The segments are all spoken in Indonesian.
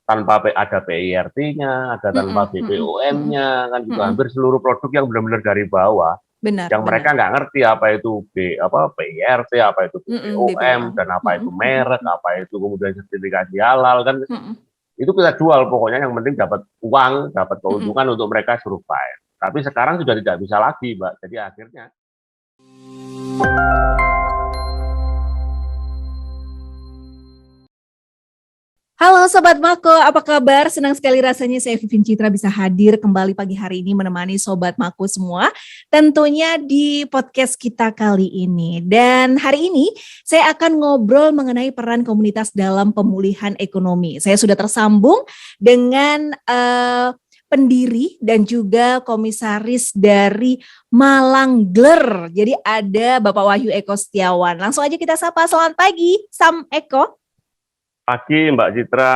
tanpa ada PIRT-nya, ada tanpa BPOM-nya, kan gitu. Hampir seluruh produk yang benar-benar dari bawah, Benar, yang mereka nggak ngerti apa itu PIRT, apa itu BPOM, BPOM. dan apa itu merek, apa itu kemudian sertifikasi halal, kan itu kita jual, pokoknya yang penting dapat uang, dapat keuntungan untuk mereka survive. Tapi sekarang sudah tidak bisa lagi, Mbak. Jadi akhirnya Halo Sobat Mako, apa kabar? Senang sekali rasanya saya Vivin Citra bisa hadir kembali pagi hari ini menemani Sobat Mako semua. Tentunya di podcast kita kali ini. Dan hari ini saya akan ngobrol mengenai peran komunitas dalam pemulihan ekonomi. Saya sudah tersambung dengan pendiri dan juga komisaris dari Malang Gler. Jadi ada Bapak Wahyu Eko Setiawan. Langsung aja kita sapa, selamat pagi Sam Eko. pagi Mbak Citra.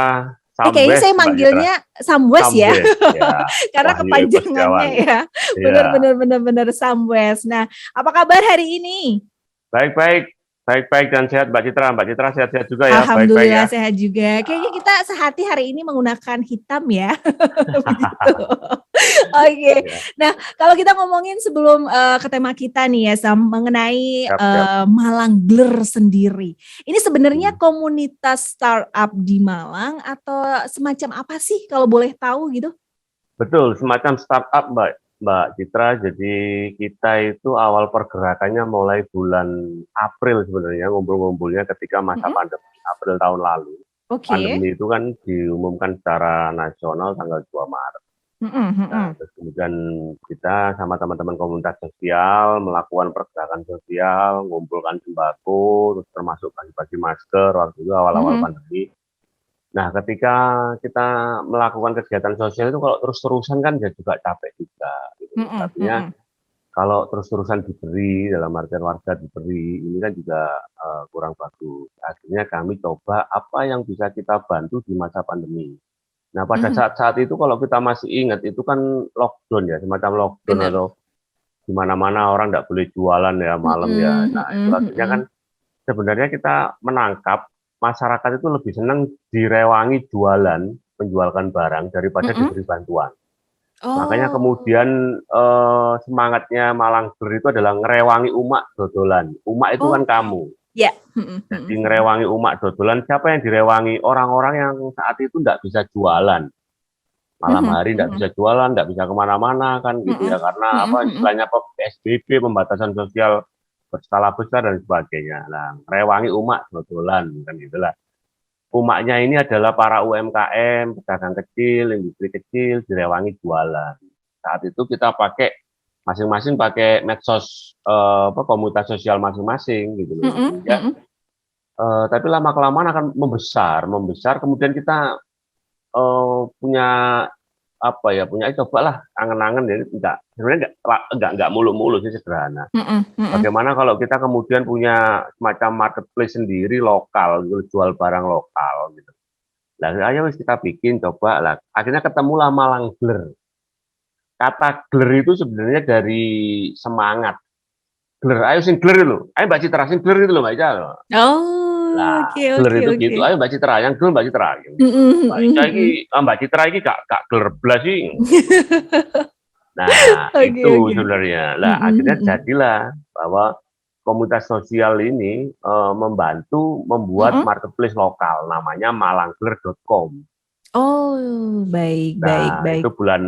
Kayaknya saya manggilnya Samwes ya, karena Wahyu kepanjangannya ya. Benar-benar Samwes. Nah, apa kabar hari ini? Baik dan sehat Mbak Citra. Mbak Citra sehat-sehat juga ya? Alhamdulillah baik-baik ya. Sehat juga. Kayaknya kita sehati hari ini menggunakan hitam ya. Begitu. Oke. Nah, kalau kita ngomongin sebelum ke tema kita nih ya, Sam, mengenai Malang Gler sendiri. Ini sebenarnya komunitas startup di Malang atau semacam apa sih kalau boleh tahu gitu? Betul, semacam startup Mbak Citra. Jadi kita itu awal pergerakannya mulai bulan April sebenarnya, ngumpul-ngumpulnya ketika masa pandemi April tahun lalu. Pandemi itu kan diumumkan secara nasional tanggal 2 Maret. Nah, terus kemudian kita sama teman-teman komunitas sosial melakukan pergerakan sosial, mengumpulkan sembako, terus termasuk bagi-bagi masker waktu itu awal-awal pandemi. Nah, ketika kita melakukan kegiatan sosial itu kalau terus-terusan kan ya juga capek juga. Gitu. Artinya kalau terus-terusan diberi, dalam artian warga diberi, ini kan juga kurang bagus. Akhirnya kami coba apa yang bisa kita bantu di masa pandemi. Nah, pada saat itu kalau kita masih ingat, itu kan lockdown ya, semacam lockdown atau di mana-mana orang nggak boleh jualan ya malam ya. Nah, itu artinya kan sebenarnya kita menangkap masyarakat itu lebih senang direwangi jualan, menjualkan barang daripada diberi bantuan. Makanya kemudian semangatnya Malang Gler itu adalah ngerewangi umak dodolan. Umak itu kan kamu. Ya. Jadi ngerewangi umak dodolan, siapa yang direwangi? Orang-orang yang saat itu nggak bisa jualan. Malam hari nggak bisa jualan, nggak bisa kemana-mana kan gitu ya. Karena apa istilahnya PSBB, pembatasan sosial berskala besar dan sebagainya. Nah, rewangi umak dodolan kan gitulah. Umaknya ini adalah para UMKM, pedagang kecil, industri kecil, direwangi jualan. Saat itu kita pakai masing-masing pakai medsos komunitas sosial masing-masing gitu loh. Ya. Tapi lama-kelamaan akan membesar. Kemudian kita punya apa ya, punya cobalah angen-angen ya, sebenarnya enggak mulu-mulu sih, sederhana. Bagaimana kalau kita kemudian punya semacam marketplace sendiri lokal, jual barang lokal gitu. Lah ayo kita bikin coba lah. Akhirnya ketemulah Malang Gler. Kata gler itu sebenarnya dari semangat. Gler, ayo sing gler itu. Ayo Mbak Citra sing gler itu loh Mbak Citra. Nah, gler itu gitu. Ayo Mbak Citra, yang gler Mbak Citra. Mbak Citra ini gak gler blas sih. Nah, itu sebenarnya. Nah, akhirnya jadilah bahwa komunitas sosial ini membantu membuat marketplace lokal, namanya malanggler.com. Oh, baik. Itu bulan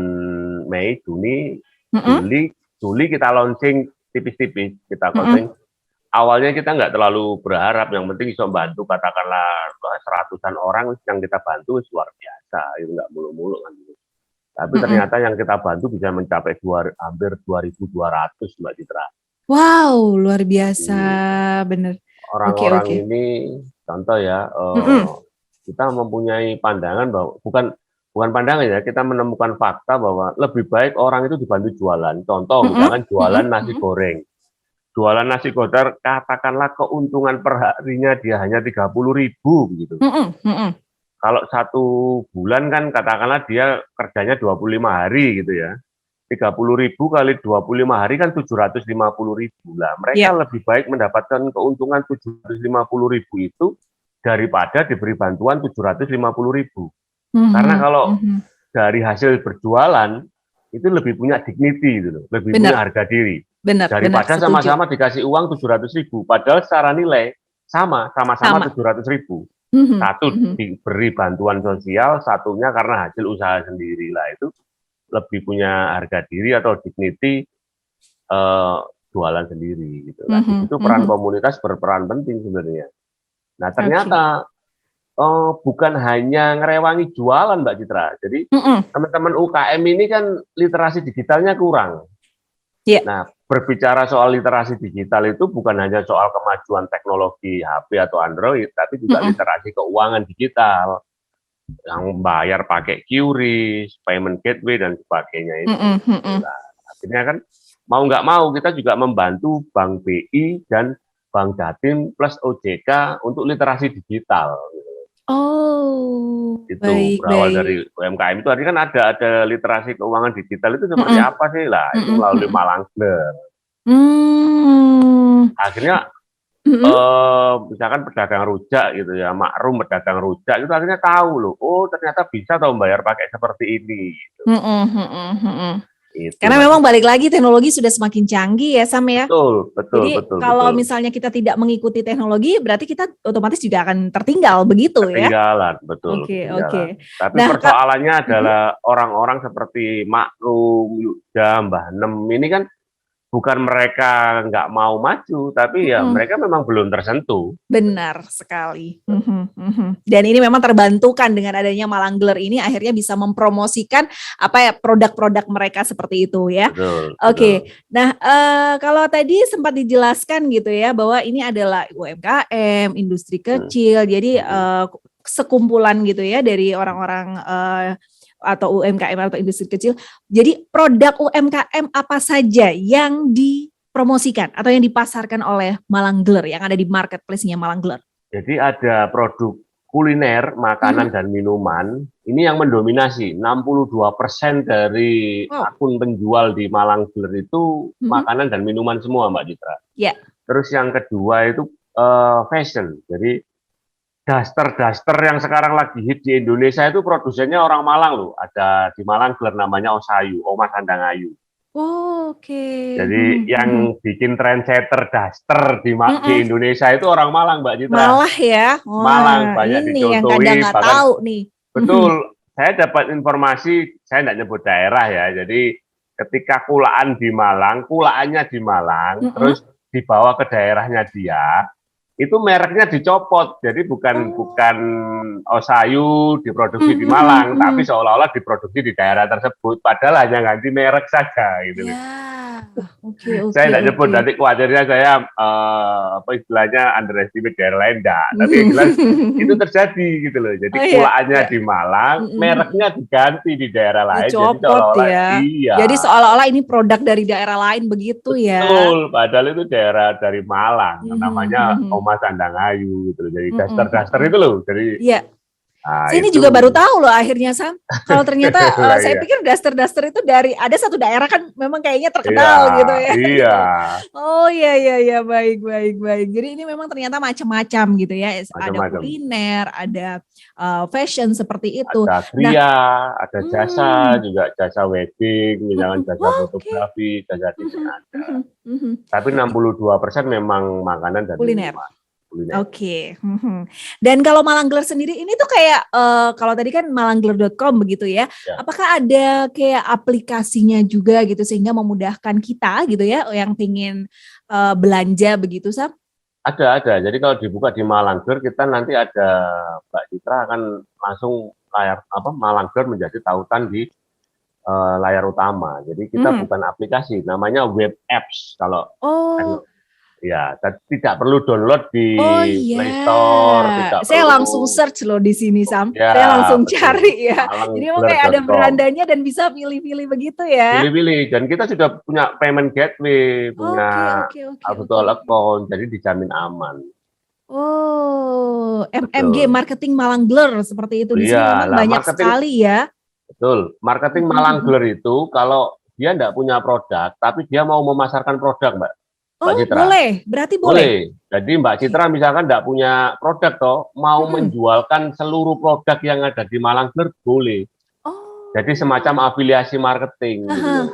Mei, Juni, Juli kita launching tipis-tipis, kita launching. Awalnya kita nggak terlalu berharap, yang penting bisa bantu katakanlah seratusan orang yang kita bantu luar biasa, itu nggak mulu-mulu kan. Tapi ternyata yang kita bantu bisa mencapai hampir 2.200 Mbak Citra. Wow, luar biasa, bener. Orang-orang ini, contoh ya, kita mempunyai pandangan bahwa bukan pandangan ya, kita menemukan fakta bahwa lebih baik orang itu dibantu jualan. Contoh, misalkan jualan nasi goreng. Jualan nasi goreng, katakanlah keuntungan per harinya dia hanya 30.000 gitu. Kalau satu bulan kan katakanlah dia kerjanya 25 hari gitu ya. 30.000 kali 25 hari kan 750.000 lah. Mereka lebih baik mendapatkan keuntungan 750.000 itu daripada diberi bantuan 750.000. Karena Mhm, kalau mhm. dari hasil berjualan, itu lebih punya dignity gitu loh, lebih punya Bener, harga diri. bener, bener, Daripada setuju. sama-sama dikasih uang 700.000, padahal secara nilai sama-sama Sama. 700.000. Mhm, Satu mhm, diberi bantuan sosial, satunya karena hasil usaha sendiri lah, itu lebih punya harga diri atau dignity eh, jualan sendiri gitu lah. Di mhm, situ peran mhm. komunitas berperan penting sebenarnya. Nah Oke. ternyata bukan hanya ngerewangi jualan Mbak Citra. Jadi Mhm. teman-teman UKM ini kan literasi digitalnya kurang. Iya. Nah, berbicara soal literasi digital itu bukan hanya soal kemajuan teknologi HP atau Android, tapi juga Mhm, literasi keuangan digital yang bayar pakai QRIS, payment gateway dan sebagainya itu. mhm, mhm. Nah, akhirnya kan mau nggak mau kita juga membantu Bank BI dan Bank Jatim plus OJK untuk literasi digital. Oh, Itu baik, berawal baik. dari UMKM itu artinya kan ada literasi keuangan digital itu seperti Mhm, apa sih lah, itu mhm, melalui mhm. Malangker. Mmm, Akhirnya mhm, misalkan pedagang rujak gitu ya, makrum pedagang rujak itu akhirnya tahu loh, oh ternyata bisa toh membayar pakai seperti ini, gitu. mhm, mhm, mhm. Itu Karena Mbak memang Citra. balik lagi teknologi sudah semakin canggih ya, Sam, ya. Betul, betul, Jadi betul, kalau betul. misalnya kita tidak mengikuti teknologi, berarti kita otomatis juga akan tertinggal, begitu ya? Ketinggalan, betul, Oke, ketinggalan. oke. Tapi Nah, Kak, persoalannya mhm, adalah orang-orang seperti Makrum, Yukda, Mbah Nem ini kan bukan mereka nggak mau maju, tapi ya mhm. mereka memang belum tersentuh. Benar sekali. Mhm, mhm. Dan ini memang terbantukan dengan adanya Malangler ini akhirnya bisa mempromosikan apa ya produk-produk mereka seperti itu ya. Betul, Oke. betul. Nah, kalau tadi sempat dijelaskan gitu ya bahwa ini adalah UMKM, industri Hmm, kecil. Jadi hmm. sekumpulan gitu ya dari orang-orang atau UMKM atau industri kecil. Jadi produk UMKM apa saja yang dipromosikan atau yang dipasarkan oleh Malangler yang ada di marketplace-nya Malangler? Jadi ada produk kuliner, Mhm. makanan dan minuman, ini yang mendominasi. 62% dari Wow. akun penjual di Malang Geler itu Mhm. makanan dan minuman semua, Mbak Citra. Ya. Terus yang kedua itu fashion. Jadi daster-daster yang sekarang lagi hit di Indonesia itu produsennya orang Malang loh. Ada di Malang Geler namanya Osayu, Oma Sandangayu. Oh, oke. Jadi Mhm, mhm. yang bikin trendsetter daster di Mhm. Indonesia itu orang Malang, Mbak Citra. Malah ya. Malang Wah, banyak ini yang kadang dicontohi, nggak bahkan tahu nih. Mhm. betul, saya dapat informasi, saya tidak nyebut daerah ya, jadi ketika kulaan di Malang, kulaannya di Malang, Mhm. terus dibawa ke daerahnya dia, itu mereknya dicopot, jadi bukan Oh. bukan Osayu diproduksi di Mhm, mhm, Malang, tapi mhm. seolah-olah diproduksi di daerah tersebut, padahal hanya ganti merek saja gitu. Ya, oke, Saya oke, tidak nyebut, oke. nanti khawatirnya saya apa istilahnya underestimate daerah lain, enggak. Tapi yang jelas itu terjadi gitu loh. Jadi Oh iya, kulaannya iya. di Malang, Mhm, mhm. mereknya diganti di daerah lain. Jadi Dicopot seolah-olah ya. iya, Jadi seolah-olah ini produk dari daerah lain begitu ya. betul. Padahal itu daerah dari Malang, Mhm, namanya mhm. Oma Sandangayu gitu loh. Jadi Mhm, daster-daster mhm. itu loh. Jadi Iya. ah Saya ini itu juga baru tahu loh akhirnya, Sam. Kalau ternyata lah saya iya. pikir daster-daster itu dari ada satu daerah kan memang kayaknya Iya, terkenal gitu ya. iya, Gitu. Oh iya, iya, iya, baik, baik, baik. Jadi ini memang ternyata macam-macam gitu ya. Ada macam-macam. kuliner, ada fashion seperti itu. Ada Nah, kria, ada jasa, hmm, juga jasa wedding, misalkan jasa oh, oke. fotografi, jasa desain Mhm, ada. mhm, mhm. Tapi 62% memang makanan dan Kuliner. minuman, kuliner. Oke, mhm. Dan kalau Malangler sendiri ini tuh kayak kalau tadi kan malangler.com begitu ya. Ya, Apakah ada kayak aplikasinya juga gitu sehingga memudahkan kita gitu ya yang pingin belanja begitu, Sam? ada. Jadi kalau dibuka di Malangger, kita nanti ada Mbak Citra akan langsung layar apa Malangger menjadi tautan di layar utama. Jadi kita Mhm. bukan aplikasi, namanya web apps. Kalau Oh, ya, tidak perlu download di oh iya. Play Store, tidak Saya perlu. langsung search loh di sini, Sam. Ya, Saya langsung betul. cari ya. Jadi emang kayak ada Malangler.com. berandanya dan bisa pilih-pilih begitu ya. Pilih-pilih, dan kita sudah punya payment gateway, Oke, punya oke, oke, oke, virtual oke. account, jadi dijamin aman. Oh, MMG Betul. Marketing Malangler seperti itu. Di sini Iya, memang lah banyak marketing sekali ya. betul. Marketing Mhm, mhm. Malangler itu kalau dia enggak punya produk, tapi dia mau memasarkan produk, Mbak. Mbak Oh, Citra. boleh. Berarti boleh. Boleh. Jadi Mbak Citra misalkan nggak punya produk toh, mau menjualkan seluruh produk yang ada di Malang Gler, boleh. Oh. Jadi semacam afiliasi marketing gitu loh.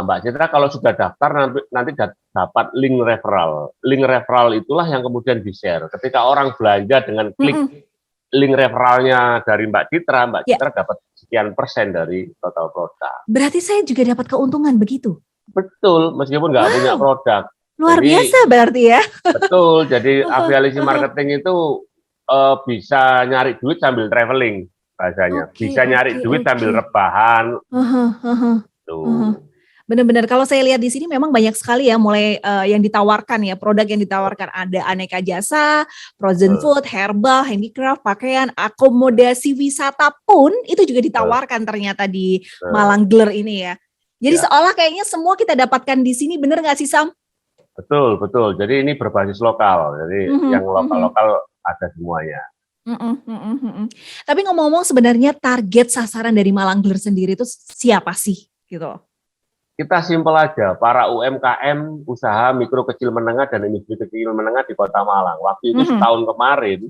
Mbak Citra kalau sudah daftar nanti dapat link referral. Link referral itulah yang kemudian di-share. Ketika orang belanja dengan klik link referralnya dari Mbak Citra dapat sekian persen dari total produk. Berarti saya juga dapat keuntungan begitu? Betul, meskipun nggak punya produk. Luar biasa berarti ya? Betul, jadi afiliasi marketing itu bisa nyari duit sambil traveling bahasanya. Bisa nyari duit sambil rebahan. Tuh. Benar-benar kalau saya lihat di sini memang banyak sekali ya mulai yang ditawarkan ya, produk yang ditawarkan, ada aneka jasa, frozen food, herbal, handicraft, pakaian, akomodasi wisata pun itu juga ditawarkan ternyata di Malang Gler ini ya. Jadi seolah kayaknya semua kita dapatkan di sini, bener nggak sih Sam? Betul. Jadi ini berbasis lokal, jadi yang lokal-lokal ada semuanya. Tapi ngomong-ngomong sebenarnya target sasaran dari Malang Gler sendiri itu siapa sih gitu? Kita simpel aja, para UMKM, usaha mikro kecil menengah dan industri kecil menengah di Kota Malang. Waktu itu setahun kemarin,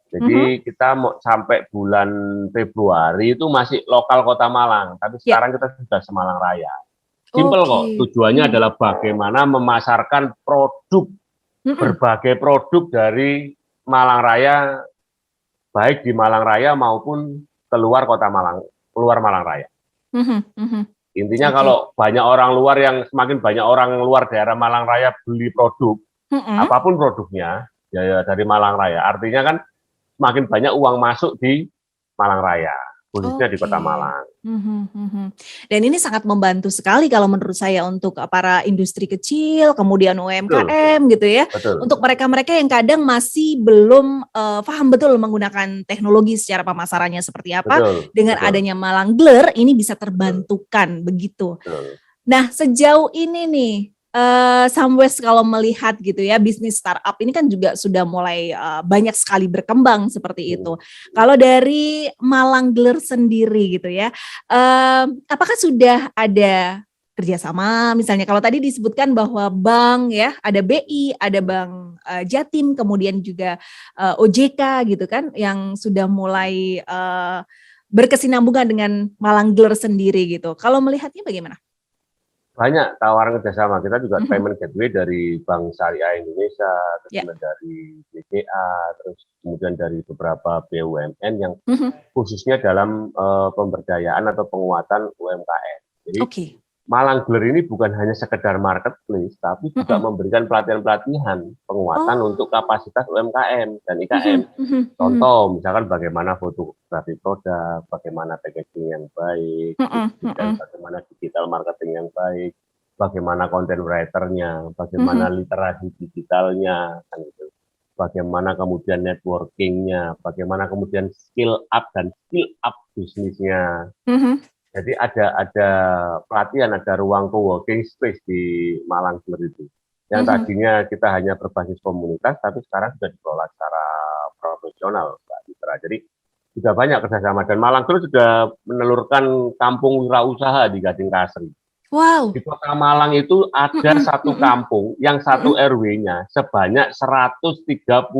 jadi kita mau sampai bulan Februari itu masih lokal Kota Malang, tapi sekarang kita sudah Semalang Raya. Simpel kok, tujuannya adalah bagaimana memasarkan produk, berbagai produk dari Malang Raya, baik di Malang Raya maupun keluar Kota Malang, keluar Malang Raya. Intinya kalau banyak orang luar semakin banyak orang luar daerah Malang Raya beli produk, apapun produknya, ya dari Malang Raya. Artinya kan semakin banyak uang masuk di Malang Raya, khususnya di Kota Malang. Dan ini sangat membantu sekali kalau menurut saya untuk para industri kecil, kemudian UMKM gitu ya. Untuk mereka-mereka yang kadang masih belum paham betul menggunakan teknologi secara pemasarannya seperti apa. Dengan adanya Malang Gler ini bisa terbantukan begitu. Nah, sejauh ini nih Samwes kalau melihat gitu ya, bisnis startup ini kan juga sudah mulai banyak sekali berkembang seperti itu. Kalau dari Malang Gler sendiri gitu ya, apakah sudah ada kerjasama? Misalnya kalau tadi disebutkan bahwa bank ya, ada BI, ada Bank Jatim, kemudian juga OJK gitu kan, yang sudah mulai berkesinambungan dengan Malang Gler sendiri gitu. Kalau melihatnya bagaimana? Banyak tawaran kerjasama, kita juga payment gateway dari Bank Syariah Indonesia, terus dari BCA, terus kemudian dari beberapa BUMN yang khususnya dalam pemberdayaan atau penguatan UMKM. Jadi Malang Gler ini bukan hanya sekedar marketplace, tapi juga memberikan pelatihan-pelatihan penguatan untuk kapasitas UMKM dan IKM. Contoh, misalkan bagaimana fotografi produk, bagaimana packaging yang baik, dan bagaimana digital marketing yang baik, bagaimana content writer-nya, bagaimana literasi digitalnya, kan gitu. Bagaimana kemudian networking-nya, bagaimana kemudian skill up dan skill up bisnisnya. Jadi ada pelatihan, ada ruang co-working space di Malang Gler itu. Yang tadinya kita hanya berbasis komunitas, tapi sekarang sudah dikelola secara profesional, Mbak Citra. Jadi sudah banyak kerjasama. Dan Malang Gler sudah menelurkan kampung wirausaha di Gading Kasri. Wow. Di Kota Malang itu ada satu kampung yang satu RW-nya sebanyak 133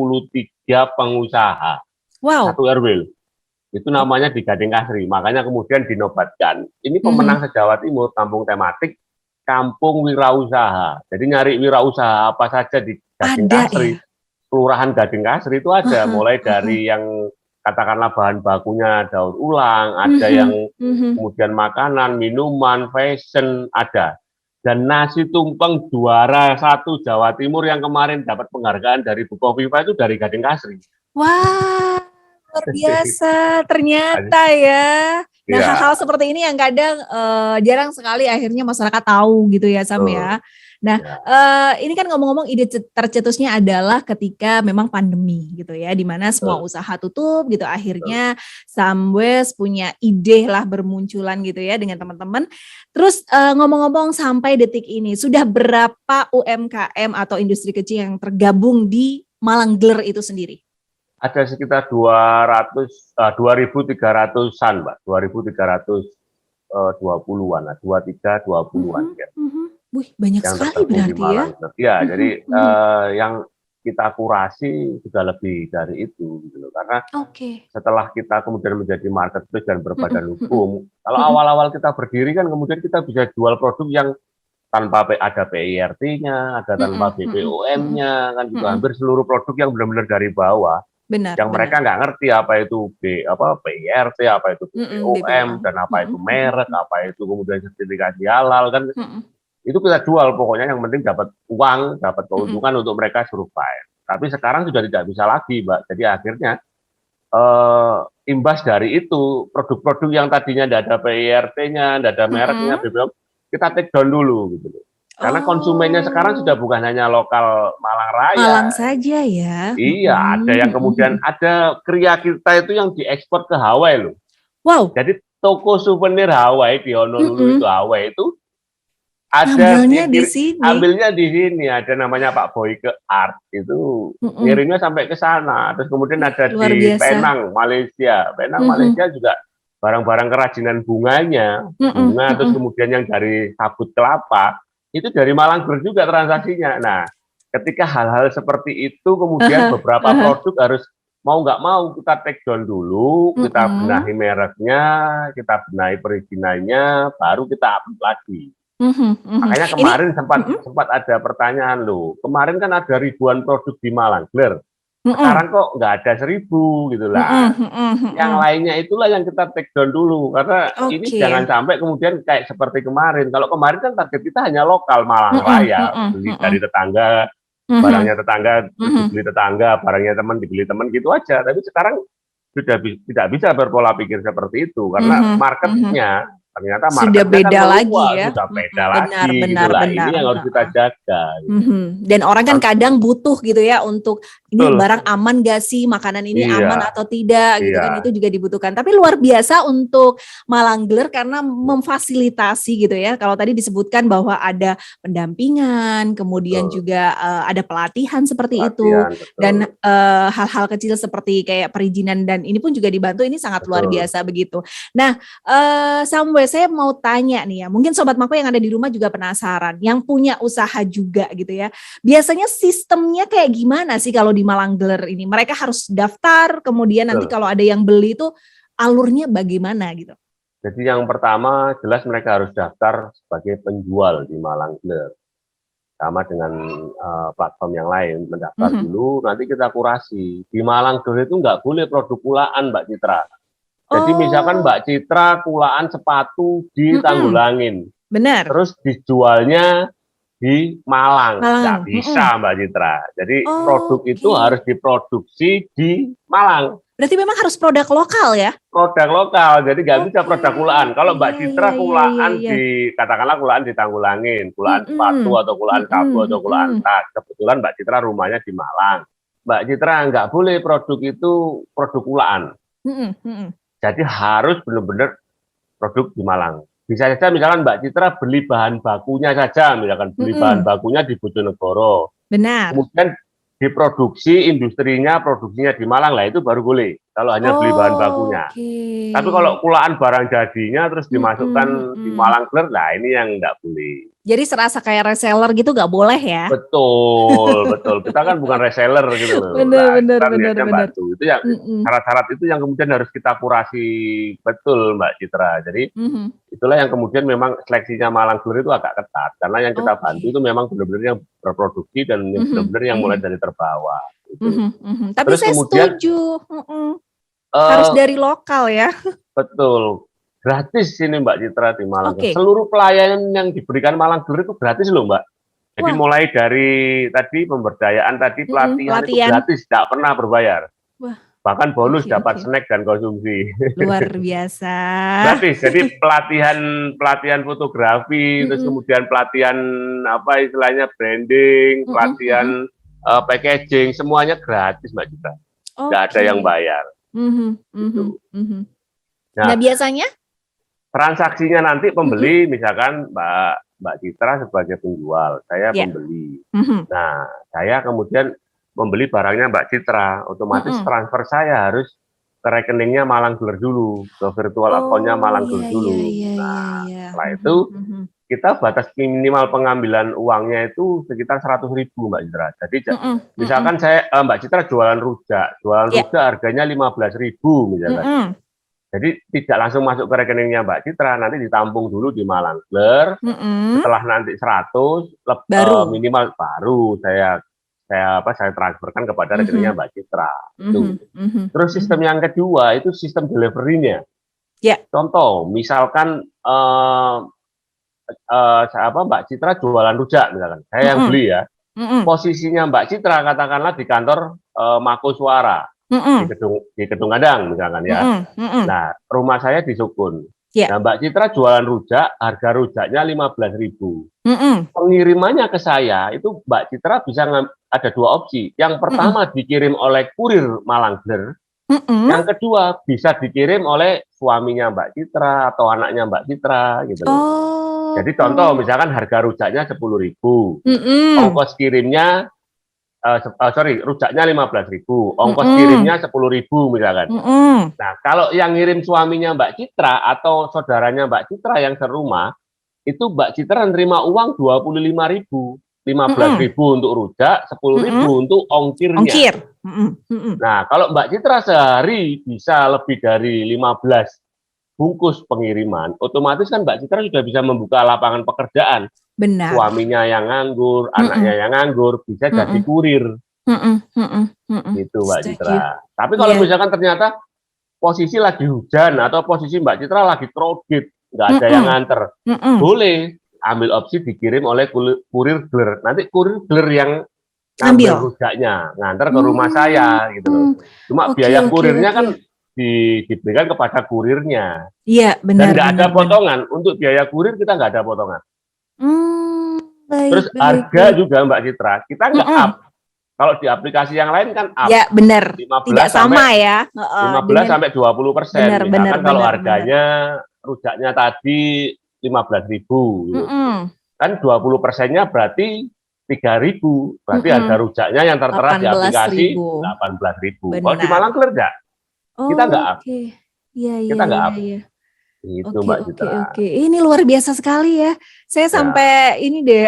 pengusaha. Wow. Satu RW. Itu namanya di Gading Kasri, makanya kemudian dinobatkan. Ini pemenang se-Jawa Timur, kampung tematik, kampung wirausaha. Jadi nyari wirausaha apa saja di Gading Kasri, Kelurahan Gading Kasri itu ada, mulai dari yang katakanlah bahan bakunya daur ulang, ada yang kemudian makanan, minuman, fashion, ada. Dan nasi tumpeng juara 1 Jawa Timur yang kemarin dapat penghargaan dari Bukoviva itu dari Gading Kasri. Wah. Luar biasa ternyata ya. Nah hal-hal seperti ini yang kadang jarang sekali akhirnya masyarakat tahu gitu ya Sam ya. Nah ini kan ngomong-ngomong ide tercetusnya adalah ketika memang pandemi gitu ya, dimana semua usaha tutup gitu, akhirnya Samwes punya ide lah bermunculan gitu ya dengan teman-teman. Terus ngomong-ngomong sampai detik ini sudah berapa UMKM atau industri kecil yang tergabung di Malang Gler itu sendiri? Ada sekitar 2.300-an, Mbak. 2.320-an lah, 23-20-an ya. Wih, banyak yang sekali tergabung di berarti ya? Malang Club. Ya, Mhm, jadi mhm. yang kita kurasi juga lebih dari itu gitu loh. Karena Oke. setelah kita kemudian menjadi marketplace dan Mhm, berbadan mhm, hukum, kalau mhm, awal-awal kita berdiri kan kemudian kita bisa jual produk yang tanpa ada PIRT-nya, ada tanpa mhm, mhm, mhm, BPOM-nya, kan gitu. mhm. Hampir seluruh produk yang benar-benar dari bawah, Benar, yang mereka benar. nggak ngerti apa itu PIRT, apa itu Mhm, BPOM, BPOM. dan apa itu Mhm, mhm, merek, apa itu kemudian sertifikasi halal, kan mhm, itu kita jual, pokoknya yang penting dapat uang, dapat mhm. keuntungan untuk mereka survive. Tapi sekarang sudah tidak bisa lagi, Mbak. Jadi akhirnya imbas dari itu produk-produk yang tadinya tidak ada PIRT-nya, tidak ada mereknya, Mhm. BPOM, kita take down dulu gitu loh. Karena konsumennya sekarang sudah Oh, bukan hanya lokal Malang Raya. Malang saja ya? Iya, ada Mhm, yang mhm, kemudian mhm. ada kriya kita itu yang diekspor ke Hawaii loh. Wow, Jadi toko souvenir Hawaii di Honolulu itu mhm. Hawaii itu ada Ngambilnya yang di sini? ambilnya di sini, ada namanya Pak Boyke Art, itu Mhm. ngirimnya sampai ke sana. Terus kemudian Wih, ada luar di biasa. Penang, Malaysia. Penang, Mhm, Malaysia juga barang-barang kerajinan bunganya, mhm, bunga, terus mhm, kemudian yang dari sabut kelapa, itu dari Malang juga transaksinya. Nah, ketika hal-hal seperti itu kemudian aha, beberapa aha. produk harus mau nggak mau kita take down dulu, kita Mhm, benahi mereknya, kita benahi perizinannya, baru kita upload lagi. mhm, mhm. Makanya Ini kemarin sempat mhm, sempat ada pertanyaan loh. Kemarin kan ada ribuan produk di Malang, Gler. mhm, Sekarang kok nggak ada 1.000 gitu lah. mhm, mhm, Yang mhm. lainnya itulah yang kita take down dulu karena ini Oke. jangan sampai kemudian kayak seperti kemarin. Kalau kemarin kan target kita hanya lokal Malang Mhm, Raya, mhm, beli dari mhm, tetangga, mhm, barangnya tetangga terus mhm, dibeli tetangga, barangnya teman dibeli teman gitu aja. Tapi sekarang sudah tidak bisa berpola pikir seperti itu karena mhm, mhm. marketnya ternyata Sudah marketnya kan beda lagi meluas, ya? sudah Mhm, beda benar, lagi benar, gitulah. Ini benar. yang harus kita jaga. Gitu. Mhm. Dan orang kan kadang butuh gitu ya untuk ini Betul. barang aman gak sih, makanan ini aman Iya, atau tidak gitu kan, iya, itu juga dibutuhkan. Tapi luar biasa untuk Malangler karena memfasilitasi gitu ya. Kalau tadi disebutkan bahwa ada pendampingan, kemudian betul. juga ada pelatihan seperti itu Pelatihan, dan betul, hal-hal kecil seperti kayak perizinan dan ini pun juga dibantu, ini sangat luar betul. biasa begitu. Nah, Samuel, saya mau tanya nih ya, mungkin Sobat Mako yang ada di rumah juga penasaran, yang punya usaha juga gitu ya. Biasanya sistemnya kayak gimana sih kalau di Malangler ini? Mereka harus daftar, kemudian nanti Betul. kalau ada yang beli itu alurnya bagaimana gitu? Jadi yang pertama jelas mereka harus daftar sebagai penjual di Malang Gler. Sama dengan platform yang lain, mendaftar Mhm. dulu, nanti kita kurasi. Di Malang Gler itu nggak boleh produk kulaan, Mbak Citra. Jadi misalkan Oh, Mbak Citra kulaan sepatu di mhm, Tanggulangin, benar. terus dijualnya di Malang, nggak Malang, mhm. bisa Mbak Citra. Jadi produk itu Oke. harus diproduksi di Malang, Berarti memang harus produk lokal ya? produk lokal. Jadi nggak bisa Oke, produk kulaan. Kalau Mbak iya, iya, Citra iya, iya, kulaan iya. di, katakanlah kulaan di Tanggulangin, kulaan sepatu Mhm, atau kulaan sabu mhm, atau kulaan mhm, tas. Kebetulan Mbak Citra rumahnya di Malang. Mbak Citra nggak boleh produk itu produk kulaan. mhm, mhm. Jadi harus benar-benar produk di Malang. Bisa saja misalkan Mbak Citra beli bahan bakunya saja, misalkan beli bahan Mhm, bakunya di Bojonegoro, benar. kemudian diproduksi industrinya, produksinya di Malang lah itu baru boleh kalau hanya beli bahan bakunya. Oke. Tapi kalau kulaan barang jadinya terus Mhm, dimasukkan di mhm. Malang Clear, nah ini yang nggak boleh. Jadi serasa kayak reseller gitu nggak boleh ya? Betul, betul. Kita kan bukan reseller gitu loh. Bener, Nah, bener, kita bener, niatnya bener. bantu. Itu yang Mhm, syarat-syarat itu yang kemudian harus kita kurasi betul, Mbak Citra. Jadi mhm. itulah yang kemudian memang seleksinya Malang Clear itu agak ketat karena yang kita bantu Oke. itu memang benar-benar yang berproduksi dan yang Mhm, benar-benar yang mulai mhm, dari terbawah. Gitu. mhm, mhm. Tapi Terus saya kemudian setuju, mhm. Harus eh, dari lokal ya. betul. Gratis ini Mbak Citra di Malang. Oke. Seluruh pelayanan yang diberikan Malang Group itu gratis loh Mbak. Jadi Wah, mulai dari tadi pemberdayaan, tadi mhm, pelatihan itu pelatihan. gratis, tidak pernah berbayar. Wah, Bahkan bonus oke, dapat oke. snack dan konsumsi. Luar biasa. Gratis. Jadi pelatihan pelatihan fotografi, terus Mhm, kemudian pelatihan apa istilahnya branding, mhm, mhm. pelatihan packaging, semuanya gratis Mbak Citra. Nggak ada yang Oke. bayar. Mhm, mhm, Gitu. mhm. Nah, Nah, biasanya? transaksinya nanti Mhm, pembeli, misalkan Mbak Citra sebagai penjual, saya ya. pembeli. Mhm, Nah, saya kemudian membeli barangnya Mbak Citra, otomatis mhm. transfer saya harus ke rekeningnya Malang Gler dulu, ke virtual account-nya Oh, Malang iya, Gler iya, dulu. iya, iya, Nah, iya. setelah Mhm, itu mhm. kita batas minimal pengambilan uangnya itu sekitar 100.000 Mbak Citra. Jadi misalkan Mbak Citra jualan rujak harganya 15.000 misalkan. Jadi tidak langsung masuk ke rekeningnya Mbak Citra, nanti ditampung dulu di Malangler. Setelah nanti 100 minimal baru saya transferkan kepada rekeningnya Mbak Citra. Terus sistem yang kedua itu sistem delivery-nya. Contoh, misalkan Mbak Citra jualan rujak misalkan, saya yang beli ya. Posisinya Mbak Citra katakanlah di kantor Mako Suara di Kedung Gadang misalkan ya. Nah, rumah saya di Sukun. Nah, Mbak Citra jualan rujak, harga rujaknya 15.000. Pengirimannya ke saya itu Mbak Citra bisa ada dua opsi. Yang pertama dikirim oleh kurir Malangler. Yang kedua bisa dikirim oleh suaminya Mbak Citra atau anaknya Mbak Citra gitu loh. Jadi contoh misalkan harga rujaknya 10.000, ongkos kirimnya rujaknya 15.000, ongkos kirimnya 10.000 misalkan. Nah, kalau yang ngirim suaminya Mbak Citra atau saudaranya Mbak Citra yang serumah, itu Mbak Citra nerima uang 25.000. 15.000 untuk rujak, 10.000 untuk ongkirnya. Nah, kalau Mbak Citra sehari bisa lebih dari 15 bungkus pengiriman, otomatis kan Mbak Citra sudah bisa membuka lapangan pekerjaan. Benar. Suaminya yang nganggur, anaknya yang nganggur, bisa jadi kurir. Gitu Mbak Citra. Tapi kalau misalkan ternyata posisi lagi hujan atau posisi Mbak Citra lagi kredit, nggak ada yang nganter, boleh ambil opsi dikirim oleh kurir gler. Nanti kurir gler yang ngambil rujaknya, nganter ke rumah saya gitu loh. Cuma biaya kurirnya kan diberikan kepada kurirnya. Iya, benar. Dan nggak ada potongan. Untuk biaya kurir kita nggak ada potongan. Terus harga juga Mbak Citra, kita nggak up. Kalau di aplikasi yang lain kan up. Ya, benar. Tidak sama ya. 15-20%. Misalkan kalau harganya rujaknya tadi 15.000. Kan 20%-nya berarti 3.000. Berarti harga rujaknya yang tertera di aplikasi 18.000. Kalau di Malangler enggak? Kita enggak up. Kita enggak up. Itu Mbak Citra. Ini luar biasa sekali ya. Saya sampai ini deh,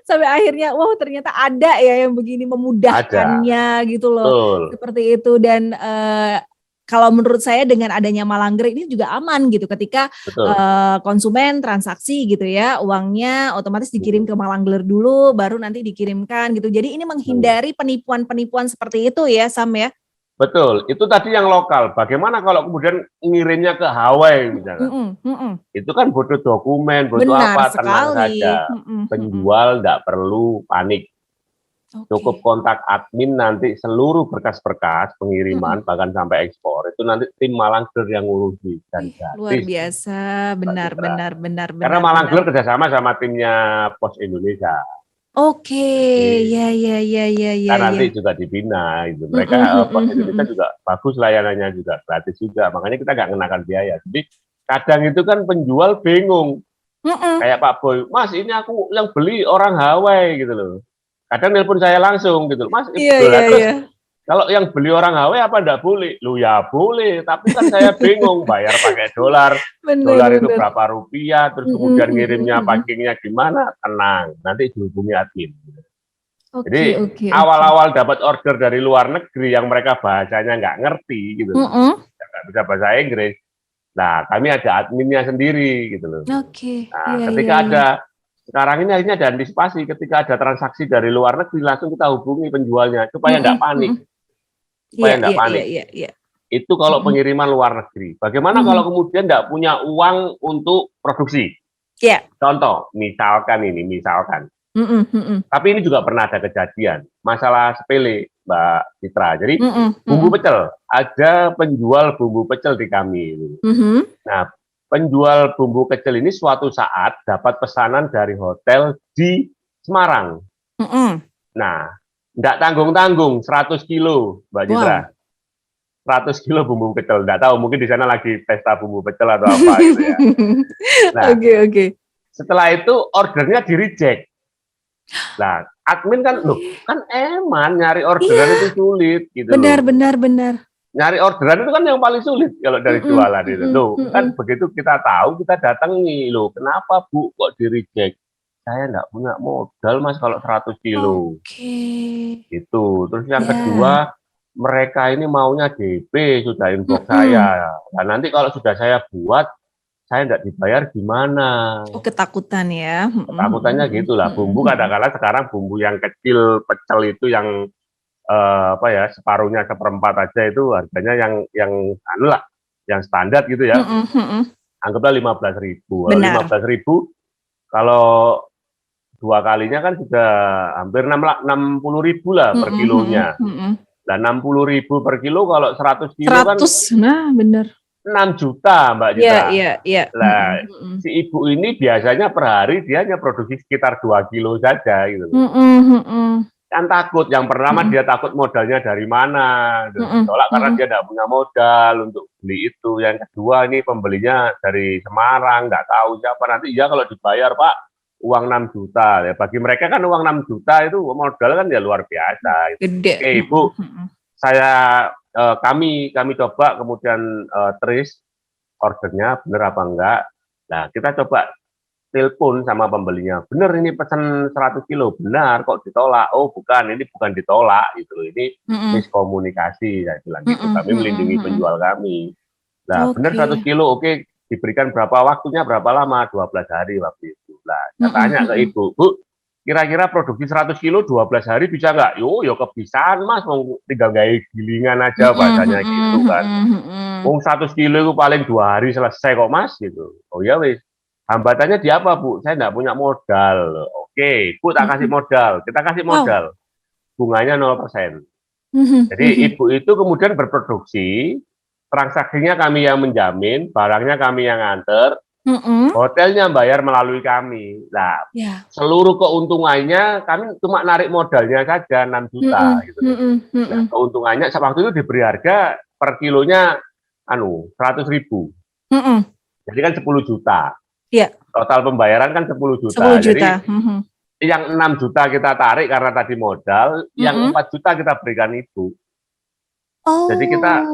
sampai akhirnya, wow ternyata ada ya yang begini memudahkannya gitu loh. Betul. Seperti itu dan kalau menurut saya dengan adanya Malangler ini juga aman gitu ketika konsumen transaksi gitu ya, uangnya otomatis dikirim ke Malangler dulu baru nanti dikirimkan gitu. Jadi ini menghindari penipuan-penipuan seperti itu ya Sam ya. Betul, itu tadi yang lokal. Bagaimana kalau kemudian ngirimnya ke Hawaii misalnya? Itu kan butuh dokumen, butuh apa, tenang saja. Penjual tidak perlu panik. Cukup kontak admin nanti seluruh berkas-berkas pengiriman bahkan sampai ekspor itu nanti tim Malangler yang ngurusi dan gratis. Luar biasa, benar. Karena Malangler kerjasama sama timnya Pos Indonesia. Ya. Kan nanti juga dibina gitu. Mereka Pos Indonesia juga bagus layanannya juga gratis juga. Makanya kita nggak kenakan biaya. Jadi kadang itu kan penjual bingung. Kayak Pak Boy, Mas ini aku yang beli orang Hawaii gitu loh. Kadang nelpon saya langsung gitu, Mas. Terus kalau yang beli orang Hawaii apa enggak boleh? Lu ya boleh, tapi kan saya bingung bayar pakai dolar. Dolar itu berapa rupiah, terus kemudian ngirimnya packingnya gimana? Tenang, nanti dihubungi admin. Jadi awal-awal dapat order dari luar negeri yang mereka bahasanya nggak ngerti gitu, nggak bisa bahasa Inggris. Nah, kami ada adminnya sendiri gitu loh. Nah, ketika ada sekarang ini akhirnya ada antisipasi ketika ada transaksi dari luar negeri langsung kita hubungi penjualnya supaya nggak panik. Itu kalau pengiriman luar negeri. Bagaimana kalau kemudian nggak punya uang untuk produksi? Contoh, misalkan. Tapi ini juga pernah ada kejadian masalah sepele Mbak Citra. Jadi bumbu pecel, ada penjual bumbu pecel di kami. Nah, penjual bumbu pecel ini suatu saat dapat pesanan dari hotel di Semarang. Nah, enggak tanggung-tanggung 100 kilo, Mbak Citra. 100 kilo bumbu pecel. Enggak tahu, mungkin di sana lagi pesta bumbu pecel atau apa gitu ya. Nah, setelah itu ordernya di-reject. Nah, admin kan, loh, kan eman nyari orderan itu sulit gitu. Benar. nyari orderan itu kan yang paling sulit kalau dari jualan itu. Loh, kan begitu kita tahu, kita datangi, loh kenapa Bu kok di-reject? Saya nggak punya modal Mas kalau 100 kilo. Gitu. Terus yang kedua, mereka ini maunya DP, sudah inbox saya. Nah nanti kalau sudah saya buat, saya nggak dibayar gimana? Oh, ketakutan ya. Ketakutannya gitulah. Bumbu kadang-kadang sekarang bumbu yang kecil, pecel itu yang separuhnya seperempat aja itu harganya yang anu lah, yang standar gitu ya. Anggaplah 15.000. 15.000 kalau 2 kalinya kan sudah hampir 60.000 lah per kilonya. Nah 60.000 per kilo kalau 100 kilo 100, kan nah benar 6 juta Mbak Citra. Iya. Nah si ibu ini biasanya per hari dia hanya produksi sekitar 2 kilo saja gitu. Kan takut, yang pertama dia takut modalnya dari mana, ditolak karena dia tidak punya modal untuk beli itu. Yang kedua ini pembelinya dari Semarang, nggak tahu siapa, nanti ya kalau dibayar Pak uang 6 juta, ya bagi mereka kan uang 6 juta itu modal kan ya luar biasa. Gede. Oke Ibu, kami coba kemudian trace ordernya benar apa enggak. Nah kita coba telepon sama pembelinya, bener ini pesan 100 kilo, benar kok ditolak, oh bukan, ini bukan ditolak gitu, ini miskomunikasi, saya bilang gitu, kami melindungi penjual kami. Nah bener 100 kilo, oke, diberikan berapa waktunya, berapa lama, 12 hari waktu itu. Nah saya tanya ke ibu, Bu, kira-kira produksi 100 kilo 12 hari bisa nggak? Yo kebisaan Mas, mau tinggal gaya gilingan aja bahasanya gitu kan. 100 kilo itu paling 2 hari selesai kok Mas gitu. Oh ya wis. Hambatannya di apa Bu? Saya nggak punya modal. Oke, Bu tak kasih modal. Kita kasih modal. Bunganya 0%. Jadi ibu itu kemudian berproduksi, transaksinya kami yang menjamin, barangnya kami yang nganter, hotelnya bayar melalui kami. Nah, seluruh keuntungannya kami cuma narik modalnya saja 6 juta. Gitu. Nah, keuntungannya waktu itu diberi harga per kilonya 100.000. Jadi kan 10 juta. Total pembayaran kan 10 juta. 10 juta. Jadi yang 6 juta kita tarik karena tadi modal, yang 4 juta kita berikan ibu. Jadi kita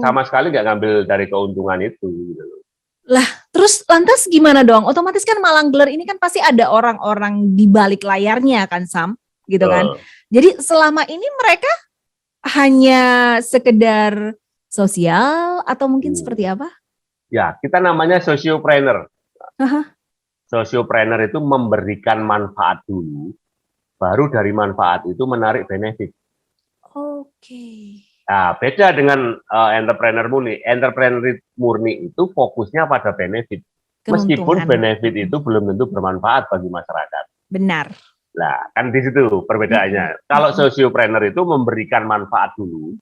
sama sekali nggak ngambil dari keuntungan itu. Gitu. Lah, terus lantas gimana dong? Otomatis kan Malang Gelar ini kan pasti ada orang-orang di balik layarnya kan Sam, gitu kan? Jadi selama ini mereka hanya sekedar sosial atau mungkin seperti apa? Ya, kita namanya sociopreneur. Sociopreneur itu memberikan manfaat dulu, baru dari manfaat itu menarik benefit. Nah, beda dengan entrepreneur murni. Entrepreneur murni itu fokusnya pada benefit. Meskipun benefit itu belum tentu bermanfaat bagi masyarakat. Benar. Nah, kan di situ perbedaannya. Kalau sociopreneur itu memberikan manfaat dulu,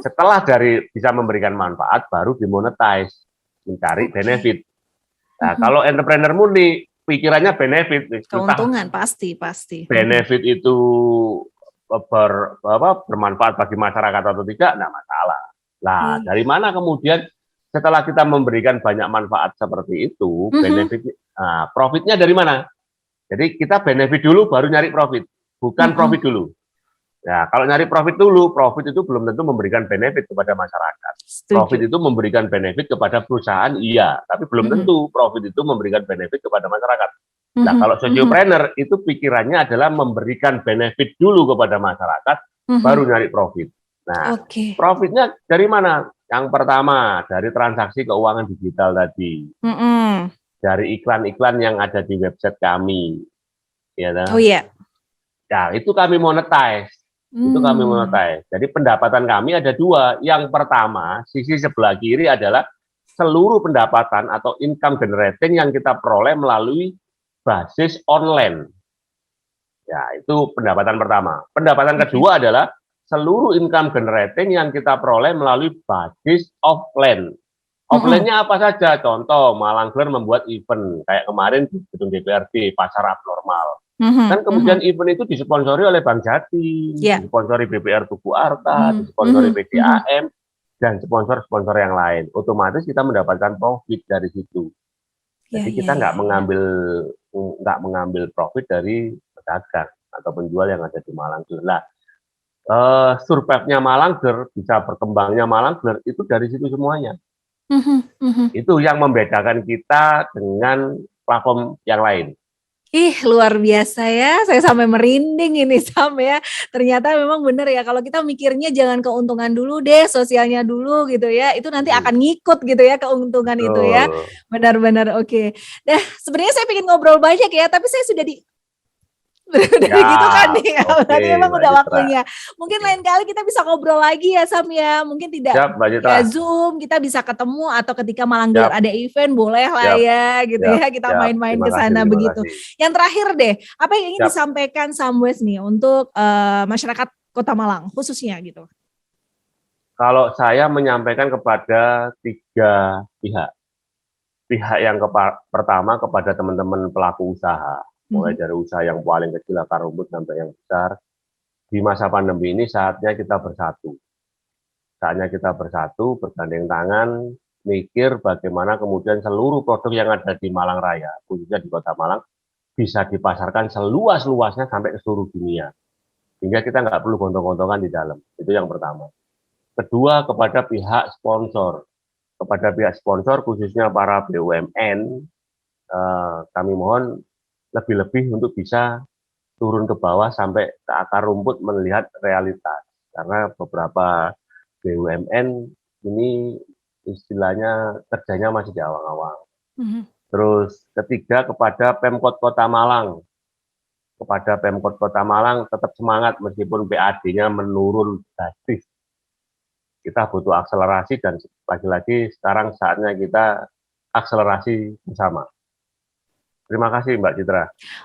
setelah dari bisa memberikan manfaat, baru dimonetize, mencari benefit. Nah, kalau entrepreneur murni, pikirannya benefit. Keuntungan, pasti. Benefit itu bermanfaat bagi masyarakat atau tidak, enggak masalah. Nah, dari mana kemudian setelah kita memberikan banyak manfaat seperti itu, benefit, profitnya dari mana? Jadi kita benefit dulu, baru nyari profit. Bukan profit dulu. Nah, kalau nyari profit dulu, profit itu belum tentu memberikan benefit kepada masyarakat. Profit itu memberikan benefit kepada perusahaan, iya. Tapi belum tentu profit itu memberikan benefit kepada masyarakat. Nah, kalau sociopreneur itu pikirannya adalah memberikan benefit dulu kepada masyarakat, baru nyari profit. Nah, profitnya dari mana? Yang pertama, dari transaksi keuangan digital tadi. Dari iklan-iklan yang ada di website kami. Ya, ya, itu kami monetize. Jadi pendapatan kami ada dua. Yang pertama, sisi sebelah kiri adalah seluruh pendapatan atau income generating yang kita peroleh melalui basis online. Ya, itu pendapatan pertama. Pendapatan kedua adalah seluruh income generating yang kita peroleh melalui basis offline. Offline-nya apa saja? Contoh, Malang Gelar membuat event kayak kemarin di gedung DPRD Pasar Abnormal. Kan kemudian event itu disponsori oleh Bank Jatim, disponsori BPR Tugu Arta, disponsori PDAM, dan sponsor-sponsor yang lain. Otomatis kita mendapatkan profit dari situ. Jadi kita nggak mengambil profit dari pedagang atau penjual yang ada di Malang Gelar. survive-nya Malangger, bisa berkembangnya Malangger, itu dari situ semuanya. Mhm. Itu yang membedakan kita dengan platform yang lain. Ih, luar biasa ya, saya sampai merinding ini Sam ya. Ternyata memang benar ya, kalau kita mikirnya jangan keuntungan dulu deh, sosialnya dulu gitu ya, itu nanti Mhm, akan ngikut gitu ya keuntungan itu ya. betul. Benar-benar oke. Nah, sebenarnya saya pengen ngobrol banyak ya, tapi saya sudah udah gitu kan Siap, nih, oke berarti memang Mbak udah Citra. waktunya. Mungkin Oke. lain kali kita bisa ngobrol lagi ya Sam ya, mungkin tidak Siap Mbak Citra, via Zoom, kita bisa ketemu atau ketika Malangger siap ada event boleh lah siap ya gitu siap ya, kita siap. main-main Terima ke kasih sana terima begitu. kasih. Yang terakhir deh, apa yang ingin Siap. disampaikan Samwes nih untuk masyarakat Kota Malang khususnya gitu? Kalau saya menyampaikan kepada 3 pihak. Pihak yang pertama kepada teman-teman pelaku usaha, mulai Mhm. dari usaha yang paling kecil akar rumput sampai yang besar. Di masa pandemi ini saatnya kita bersatu. Saatnya kita bersatu, bergandeng tangan, mikir bagaimana kemudian seluruh produk yang ada di Malang Raya, khususnya di Kota Malang, bisa dipasarkan seluas-luasnya sampai ke seluruh dunia. Sehingga kita nggak perlu gontok-gontokan di dalam. Itu yang pertama. Kedua, kepada pihak sponsor. Kepada pihak sponsor, khususnya para BUMN, kami mohon lebih-lebih untuk bisa turun ke bawah sampai ke akar rumput melihat realitas. Karena beberapa BUMN ini istilahnya kerjanya masih di awang-awang. Mhm. Terus ketiga kepada Pemkot Kota Malang. Kepada Pemkot Kota Malang tetap semangat meskipun PAD-nya menurun drastis. Kita butuh akselerasi dan lagi-lagi sekarang saatnya kita akselerasi bersama. Terima kasih Mbak Citra.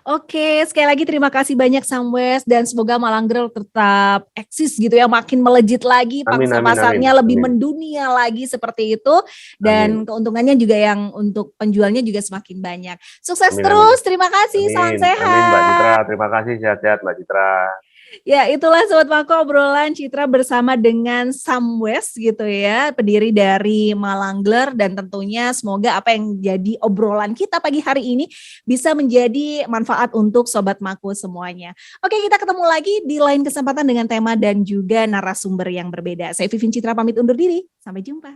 Oke, sekali lagi terima kasih banyak Samwes dan semoga Malangger tetap eksis gitu ya, makin melejit lagi, Amin pangsa amin amin pasarnya lebih amin mendunia lagi seperti itu dan amin keuntungannya juga yang untuk penjualnya juga semakin banyak. Sukses amin amin terus, terima kasih, salam amin amin Mbak Citra. sehat. Terima kasih sehat-sehat Mbak Citra. Ya, itulah Sobat Mako obrolan Citra bersama dengan Samwes gitu ya, pendiri dari Malangler dan tentunya semoga apa yang jadi obrolan kita pagi hari ini bisa menjadi manfaat untuk Sobat Mako semuanya. Oke, kita ketemu lagi di lain kesempatan dengan tema dan juga narasumber yang berbeda. Saya Vivin Citra pamit undur diri, sampai jumpa.